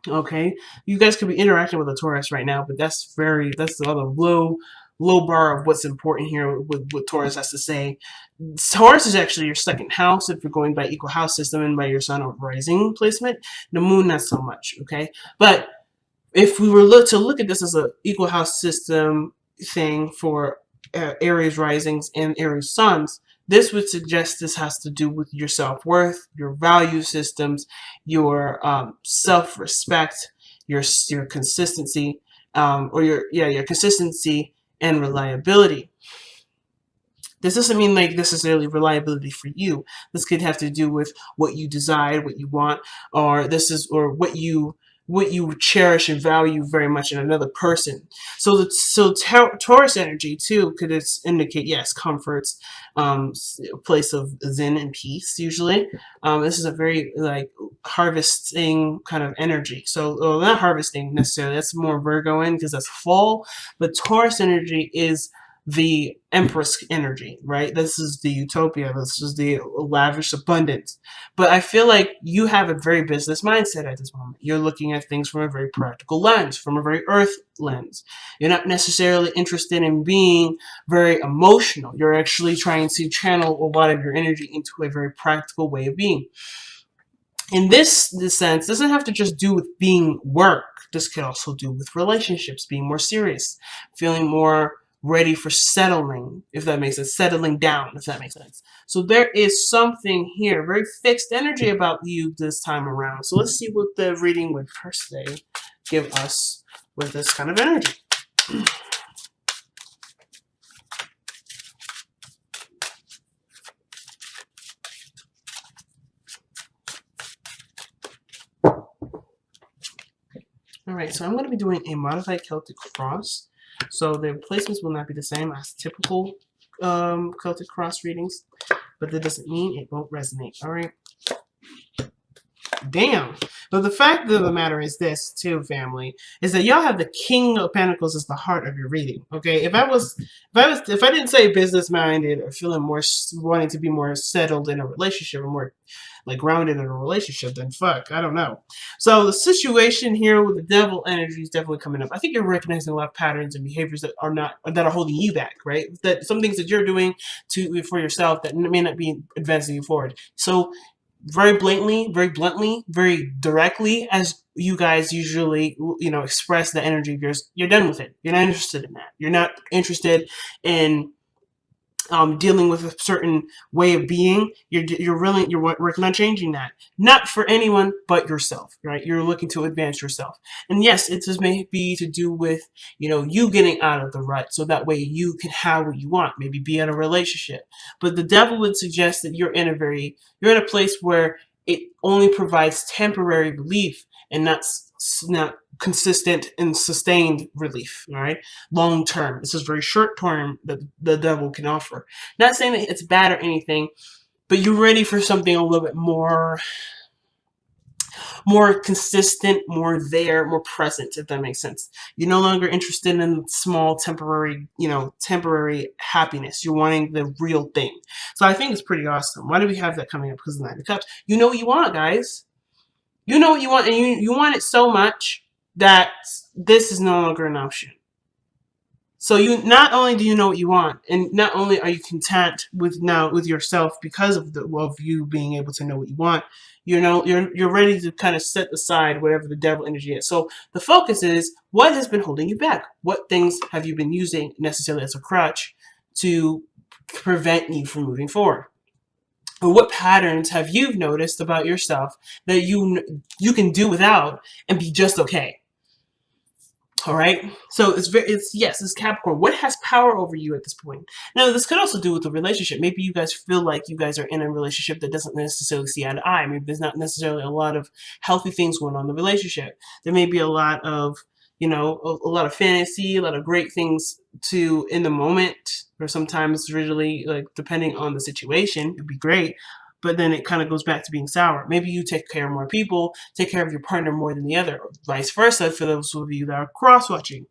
Okay, you guys could be interacting with a Taurus right now, but that's the other low bar of what's important here with what Taurus has to say. Taurus is actually your second house if you're going by equal house system and by your sun or rising placement. The moon, not so much. Okay, but if we were to look at this as a equal house system thing for Aries risings and Aries suns, this would suggest this has to do with your self-worth, your value systems, your self-respect, your consistency, or your consistency and reliability. This doesn't mean like necessarily reliability for you. This could have to do with what you desire, what you want, or what you cherish and value very much in another person. Taurus energy too could indicate, yes, comforts, a place of zen and peace. Usually, this is a very like harvesting kind of energy. So, well, not harvesting necessarily. That's more Virgo in because that's fall. But Taurus energy is the Empress energy, right? This is the utopia. This is the lavish abundance. But I feel like you have a very business mindset at this moment. You're looking at things from a very practical lens, from a very earth lens. You're not necessarily interested in being very emotional. You're actually trying to channel a lot of your energy into a very practical way of being. In this sense, doesn't have to just do with being work. This could also do with relationships, being more serious, feeling more ready for settling, if that makes sense, settling down, if that makes sense. So there is something here, very fixed energy about you this time around. So let's see what the reading would per se give us with this kind of energy. All right, so I'm going to be doing a modified Celtic cross. So the placements will not be the same as typical Celtic cross readings, but that doesn't mean it won't resonate. All right. Damn. But the fact of the matter is this, too, family, is that y'all have the King of Pentacles as the heart of your reading. Okay, if I didn't say business minded or feeling more wanting to be more settled in a relationship or more like grounded in a relationship, then fuck, I don't know. So the situation here with the devil energy is definitely coming up. I think you're recognizing a lot of patterns and behaviors that are holding you back, right? That some things that you're doing for yourself that may not be advancing you forward. So very bluntly, very directly, as you guys usually, express the energy of yours, you're done with it. You're not interested in that. You're not interested in dealing with a certain way of being. You're working on changing that, not for anyone but yourself, right? You're looking to advance yourself, and yes, it just may be to do with you getting out of the rut, so that way you can have what you want, maybe be in a relationship. But the devil would suggest that you're in a place where it only provides temporary relief and not consistent and sustained relief. All right, long term. This is very short term that the devil can offer. Not saying that it's bad or anything, but you're ready for something a little bit more consistent, more there, more present, if that makes sense. You're no longer interested in small temporary happiness. You're wanting the real thing. So I think it's pretty awesome. Why do we have that coming up? Because of the Nine of Cups. You know what you want, guys. You know what you want, and you want it so much that this is no longer an option. So you not only do you know what you want, and not only are you content with yourself because of you being able to know what you want, you're ready to kind of set aside whatever the devil energy is. So the focus is what has been holding you back. What things have you been using necessarily as a crutch to prevent you from moving forward? Or what patterns have you noticed about yourself that you can do without and be just okay? All right. So it's Capricorn. What has power over you at this point? Now, this could also do with the relationship. Maybe you guys feel like you guys are in a relationship that doesn't necessarily see eye to eye. Maybe there's not necessarily a lot of healthy things going on in the relationship. There may be a lot of, a lot of fantasy, a lot of great things in the moment, or sometimes really like depending on the situation, it'd be great. But then it kind of goes back to being sour. Maybe you take care of more people, take care of your partner more than the other, or vice versa for those of you that are cross-watching.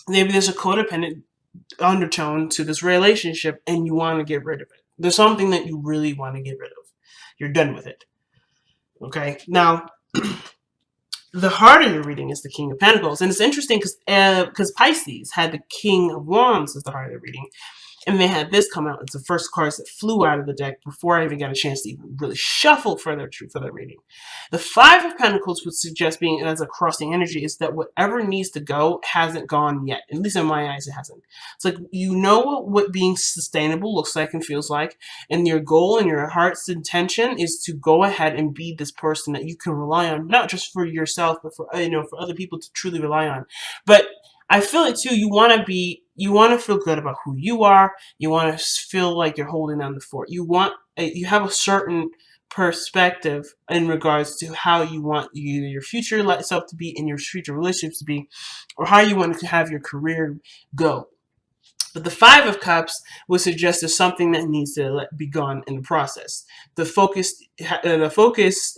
Maybe there's a codependent undertone to this relationship and you want to get rid of it. There's something that you really want to get rid of. You're done with it. Okay? Now, The heart of your reading is the King of Pentacles, and it's interesting because Pisces had the King of Wands as the heart of the reading. And they had this come out. It's the first cards that flew out of the deck before I even got a chance to even really shuffle for their reading. The Five of Pentacles would suggest, being as a crossing energy, is that whatever needs to go hasn't gone yet. At least in my eyes, it hasn't. It's like you know what being sustainable looks like and feels like, and your goal and your heart's intention is to go ahead and be this person that you can rely on, not just for yourself, but for for other people to truly rely on. But I feel it too. You want to feel good about who you are. You want to feel like you're holding down the fort. You have a certain perspective in regards to how you want either your future self to be and your future relationships to be, or how you want to have your career go. But the Five of Cups would suggest there's something that needs to be gone in the process. The focus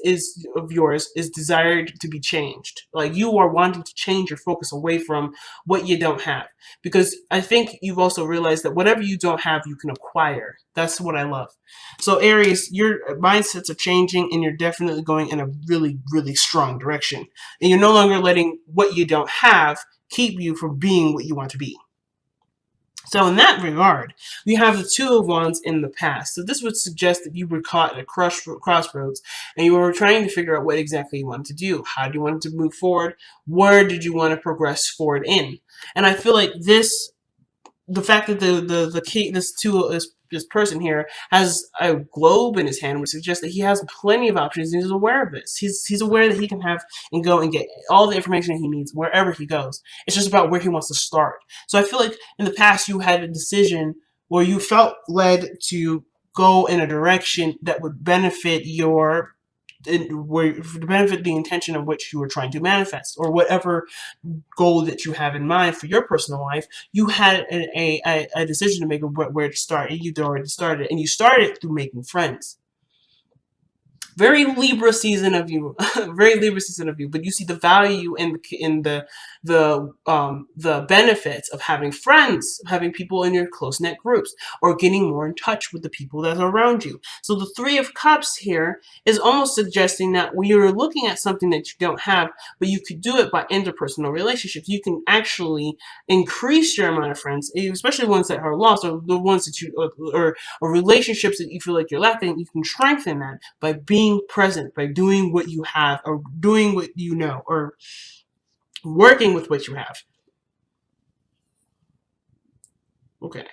is of yours is desired to be changed. Like you are wanting to change your focus away from what you don't have, because I think you've also realized that whatever you don't have, you can acquire. That's what I love. So Aries, your mindsets are changing, and you're definitely going in a really, really strong direction. And you're no longer letting what you don't have keep you from being what you want to be. So in that regard, we have the Two of Wands in the past. So this would suggest that you were caught at a crossroads and you were trying to figure out what exactly you wanted to do. How do you want to move forward? Where did you want to progress forward in? And I feel like the fact that the key, this person here has a globe in his hand would suggest that he has plenty of options and he's aware of this. He's aware that he can have and go and get all the information he needs wherever he goes. It's just about where he wants to start. So I feel like in the past you had a decision where you felt led to go in a direction that would benefit where to benefit the intention of which you were trying to manifest, or whatever goal that you have in mind for your personal life. You had a decision to make of where to start, and you'd already started, and you started through making friends. Very Libra season of you, very Libra season of you. But you see the value in the benefits of having friends, having people in your close knit groups, or getting more in touch with the people that are around you. So the Three of Cups here is almost suggesting that when you're looking at something that you don't have, but you could do it by interpersonal relationships. You can actually increase your amount of friends, especially ones that are lost, or the ones that or relationships that you feel like you're lacking. You can strengthen that by being present, by doing what you have, or doing what you know, or working with what you have. Okay.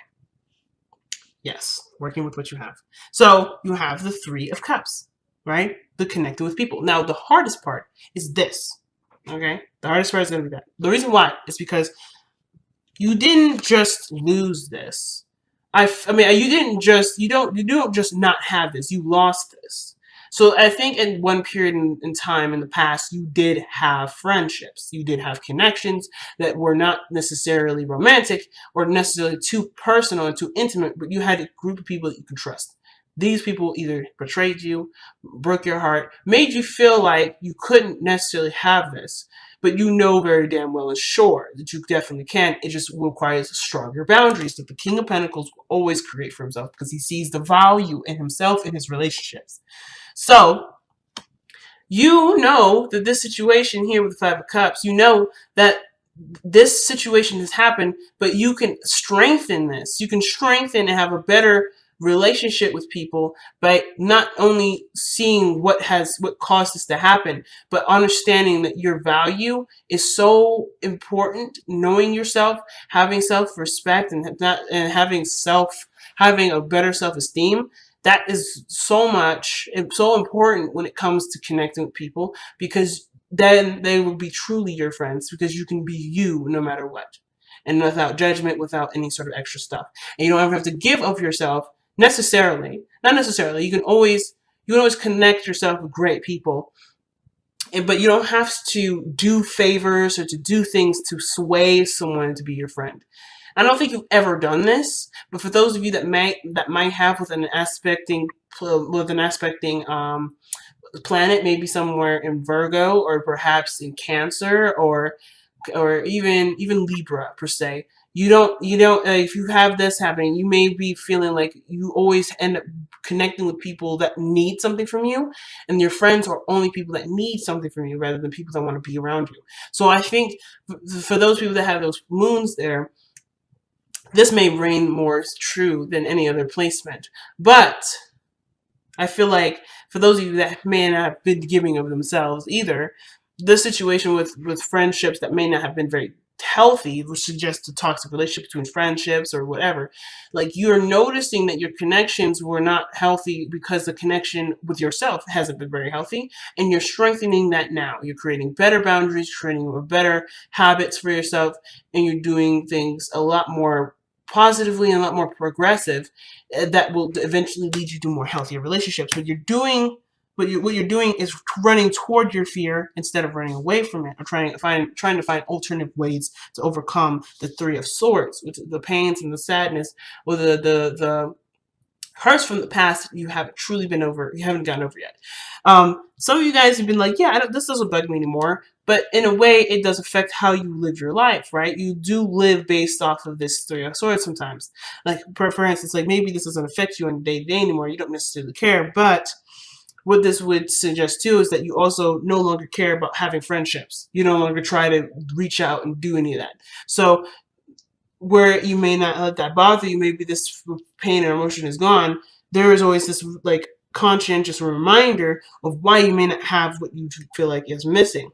Yes, working with what you have. So you have the Three of Cups, right? The connecting with people. Now, the hardest part is this. Okay? The hardest part is going to be that. The reason why is because you didn't just lose this. I mean, you don't just not have this. You lost this. So I think in one period in time in the past, you did have friendships. You did have connections that were not necessarily romantic or necessarily too personal and too intimate, but you had a group of people that you could trust. These people either betrayed you, broke your heart, made you feel like you couldn't necessarily have this, but you know very damn well and sure that you definitely can. It just requires stronger boundaries that the King of Pentacles will always create for himself, because he sees the value in himself and his relationships. So you know that this situation here with the Five of Cups, you know that this situation has happened, but you can strengthen this. You can strengthen and have a better relationship with people by not only seeing what caused this to happen, but understanding that your value is so important. Knowing yourself, having self-respect, and having a better self-esteem. That is so much and so important when it comes to connecting with people, because then they will be truly your friends, because you can be you no matter what, and without judgment, without any sort of extra stuff. And you don't ever have to give of yourself necessarily. Not necessarily. You can always connect yourself with great people, but you don't have to do favors or to do things to sway someone to be your friend. I don't think you've ever done this, but for those of you that might have with an aspecting planet, maybe somewhere in Virgo, or perhaps in Cancer, or even Libra per se, You don't if you have this happening, you may be feeling like you always end up connecting with people that need something from you, and your friends are only people that need something from you rather than people that want to be around you. So I think for those people that have those moons there, this may reign more true than any other placement. But I feel like for those of you that may not have been giving of themselves either, the situation with friendships that may not have been very healthy, which suggests a toxic relationship between friendships or whatever, like you're noticing that your connections were not healthy because the connection with yourself hasn't been very healthy, and you're strengthening that now. You're creating better boundaries, creating better habits for yourself, and you're doing things a lot more positively and a lot more progressive, that will eventually lead you to more healthier relationships. What you're doing is running toward your fear instead of running away from it, or trying to find alternative ways to overcome the Three of Swords, which is the pains and the sadness, or the hurts from the past you haven't truly been over, you haven't gotten over yet. Some of you guys have been like, yeah, this doesn't bug me anymore, but in a way, it does affect how you live your life, right? You do live based off of this Three of Swords sometimes. Like, for instance, like maybe this doesn't affect you on a day-to-day anymore, you don't necessarily care, but what this would suggest too is that you also no longer care about having friendships. You no longer try to reach out and do any of that. So where you may not let that bother you, maybe this pain or emotion is gone, there is always this like conscientious reminder of why you may not have what you feel like is missing.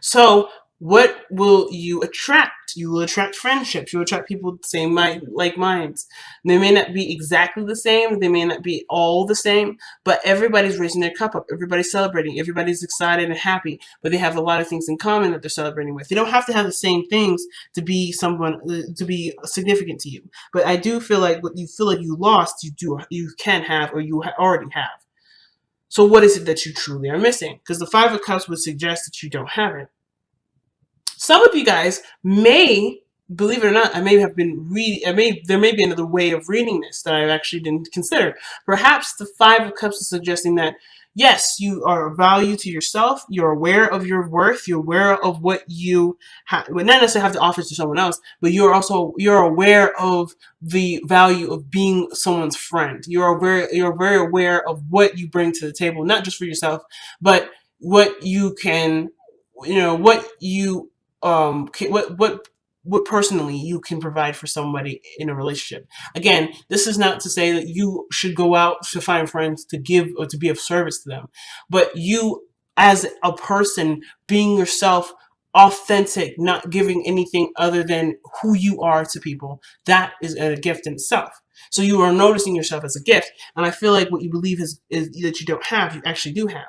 So what will you attract? You will attract friendships. You will attract people with the same like minds. They may not be exactly the same. They may not be all the same, but everybody's raising their cup up. Everybody's celebrating. Everybody's excited and happy, but they have a lot of things in common that they're celebrating with. They don't have to have the same things to be someone, to be significant to you. But I do feel like what you feel like you lost, you can have, or you already have. So what is it that you truly are missing? Because the Five of Cups would suggest that you don't have it. Some of you guys may, believe it or not, I may have been reading, there may be another way of reading this that I actually didn't consider. Perhaps the Five of Cups is suggesting that, yes, you are of value to yourself, you're aware of your worth, you're aware of what you would not necessarily have to offer to someone else, but you're aware of the value of being someone's friend. You're very aware of what you bring to the table, not just for yourself, but what you can, what you what personally you can provide for somebody in a relationship. Again, this is not to say that you should go out to find friends to give or to be of service to them, but you as a person being yourself, authentic, not giving anything other than who you are to people, that is a gift in itself. So you are noticing yourself as a gift, and I feel like what you believe is that you don't have, you actually do have.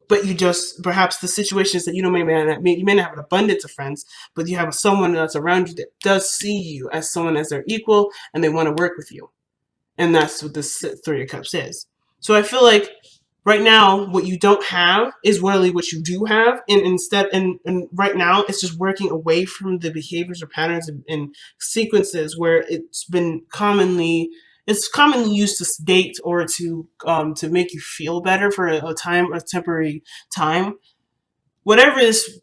But you just, perhaps the situation is that you may not have an abundance of friends, but you have someone that's around you that does see you as someone as their equal, and they want to work with you. And that's what this Three of Cups is. So I feel like right now what you don't have is really what you do have, and right now it's just working away from the behaviors or patterns and sequences where it's commonly used to sedate or to make you feel better for a temporary time. Whatever this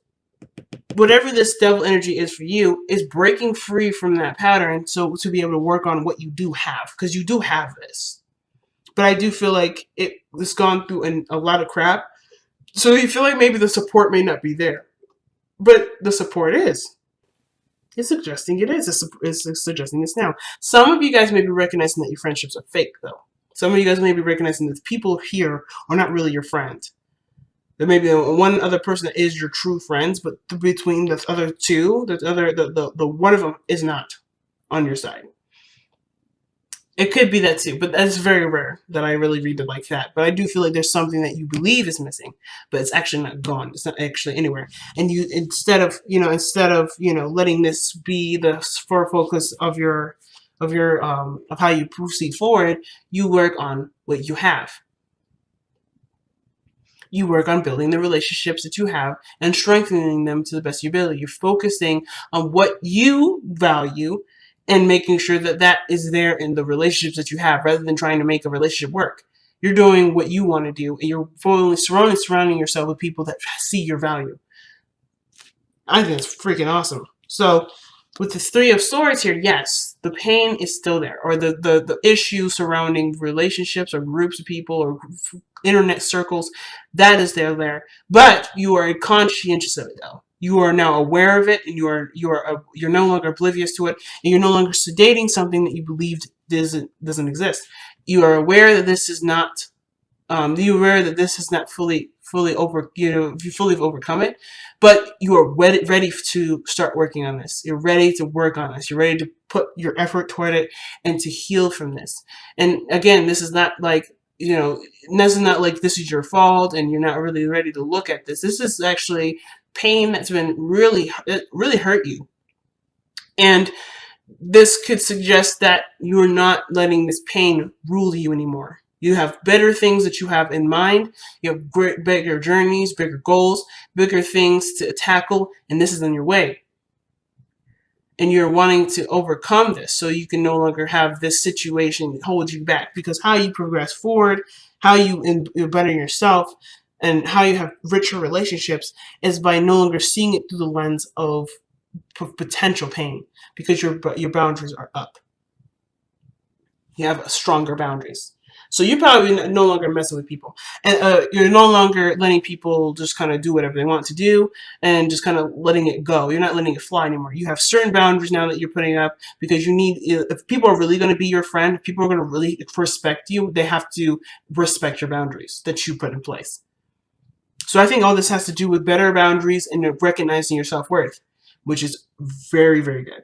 devil energy is for you is breaking free from that pattern, so to be able to work on what you do have, because you do have this. But I do feel like it's gone through a lot of crap, so you feel like maybe the support may not be there, but the support is. It's suggesting it is. It's suggesting this now. Some of you guys may be recognizing that your friendships are fake, though. Some of you guys may be recognizing that the people here are not really your friends. There may be one other person that is your true friends, but between the other two, the one of them is not on your side. It could be that too, but that's very rare that I really read it like that. But I do feel like there's something that you believe is missing, but it's actually not gone. It's not actually anywhere. And you, instead of letting this be the focus of of how you proceed forward, you work on what you have. You work on building the relationships that you have and strengthening them to the best of your ability. You're focusing on what you value and making sure that that is there in the relationships that you have, rather than trying to make a relationship work. You're doing what you want to do, and you're fully surrounding yourself with people that see your value. I think it's freaking awesome. So with the Three of Swords here, yes, the pain is still there, or the issue surrounding relationships or groups of people or internet circles, that is there. But you are conscientious of it though. You are now aware of it, and you're no longer oblivious to it, and you're no longer sedating something that you believed doesn't exist. You are aware that this is not you're aware that this is not fully over, you fully have overcome it, but you are ready to start working on this. You're ready to work on this. You're ready to put your effort toward it and to heal from this. And again, this is not like, this is not like this is your fault and you're not really ready to look at this. This is actually pain that's been really hurt you. And this could suggest that you're not letting this pain rule you anymore. You have better things that you have in mind. You have bigger journeys, bigger goals, bigger things to tackle, and this is in your way. And you're wanting to overcome this so you can no longer have this situation hold you back. Because how you progress forward, how you better yourself, and how you have richer relationships is by no longer seeing it through the lens of potential pain, because your boundaries are up. You have stronger boundaries. So you're probably no longer messing with people. And you're no longer letting people just kind of do whatever they want to do and just kind of letting it go. You're not letting it fly anymore. You have certain boundaries now that you're putting up, because you need, if people are really going to be your friend, if people are going to really respect you, they have to respect your boundaries that you put in place. So I think all this has to do with better boundaries and recognizing your self-worth, which is very, very good.